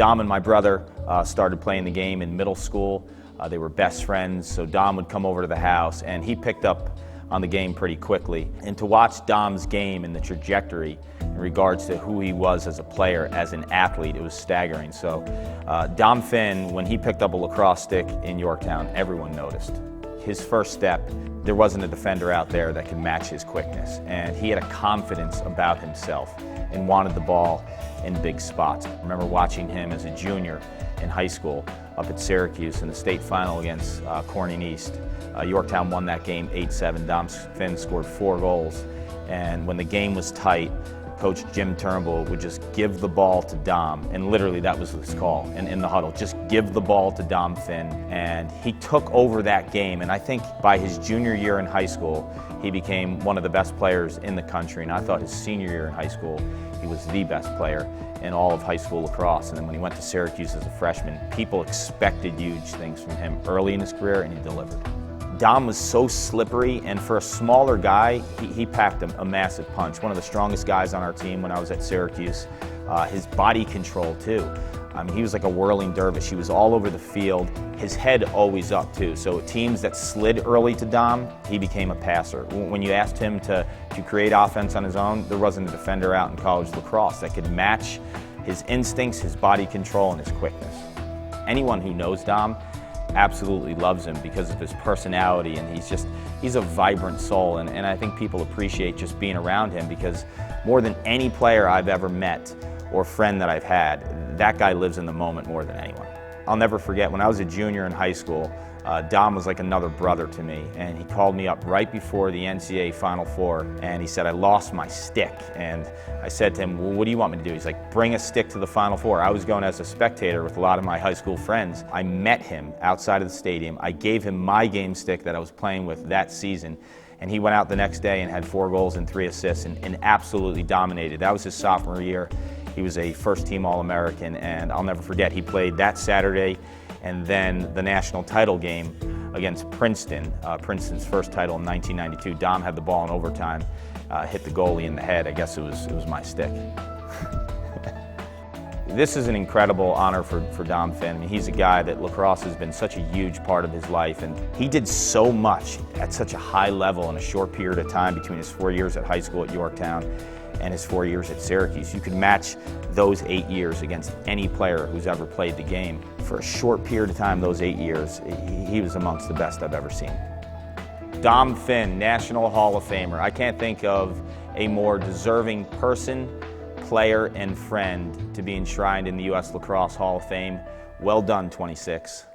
Dom and my brother started playing the game in middle school. They were best friends, so Dom would come over to the house, and he picked up on the game pretty quickly. And to watch Dom's game and the trajectory in regards to who he was as a player, as an athlete, it was staggering. So Dom Finn, when he picked up a lacrosse stick in Yorktown, everyone noticed. His first step, there wasn't a defender out there that could match his quickness, and he had a confidence about himself and wanted the ball in big spots. I remember watching him as a junior in high school up at Syracuse in the state final against Corning East. Yorktown won that game 8-7. Dom Finn scored 4 goals, and when the game was tight, Coach Jim Turnbull would just give the ball to Dom, and literally that was his call in the huddle, just give the ball to Dom Finn. And he took over that game, and I think by his junior year in high school, he became one of the best players in the country, and I thought his senior year in high school, he was the best player in all of high school lacrosse. And then when he went to Syracuse as a freshman, people expected huge things from him early in his career, and he delivered. Dom was so slippery, and for a smaller guy, he packed a massive punch. One of the strongest guys on our team when I was at Syracuse. His body control too. I mean, he was like a whirling dervish. He was all over the field. His head always up too. So teams that slid early to Dom, he became a passer. When you asked him to create offense on his own, there wasn't a defender out in college lacrosse that could match his instincts, his body control, and his quickness. Anyone who knows Dom absolutely loves him because of his personality, and he's a vibrant soul, and I think people appreciate just being around him, because more than any player I've ever met or friend that I've had, that guy lives in the moment more than anyone. I'll never forget when I was a junior in high school, Dom was like another brother to me, and he called me up right before the NCAA Final Four, and he said, I lost my stick. And I said to him, well, what do you want me to do? He's like, bring a stick to the Final Four. I was going as a spectator with a lot of my high school friends. I met him outside of the stadium. I gave him my game stick that I was playing with that season, and he went out the next day and had 4 goals and 3 assists and absolutely dominated. That was his sophomore year. He was a first-team All-American, and I'll never forget, he played that Saturday and then the national title game against Princeton, Princeton's first title in 1992. Dom had the ball in overtime, hit the goalie in the head. I guess it was my stick. This is an incredible honor for Dom Finn. I mean, he's a guy that lacrosse has been such a huge part of his life, and he did so much at such a high level in a short period of time between his 4 years at high school at Yorktown and his 4 years at Syracuse. You could match those 8 years against any player who's ever played the game. For a short period of time, those 8 years, he was amongst the best I've ever seen. Dom Finn, National Hall of Famer. I can't think of a more deserving person, player, and friend to be enshrined in the U.S. Lacrosse Hall of Fame. Well done, 26.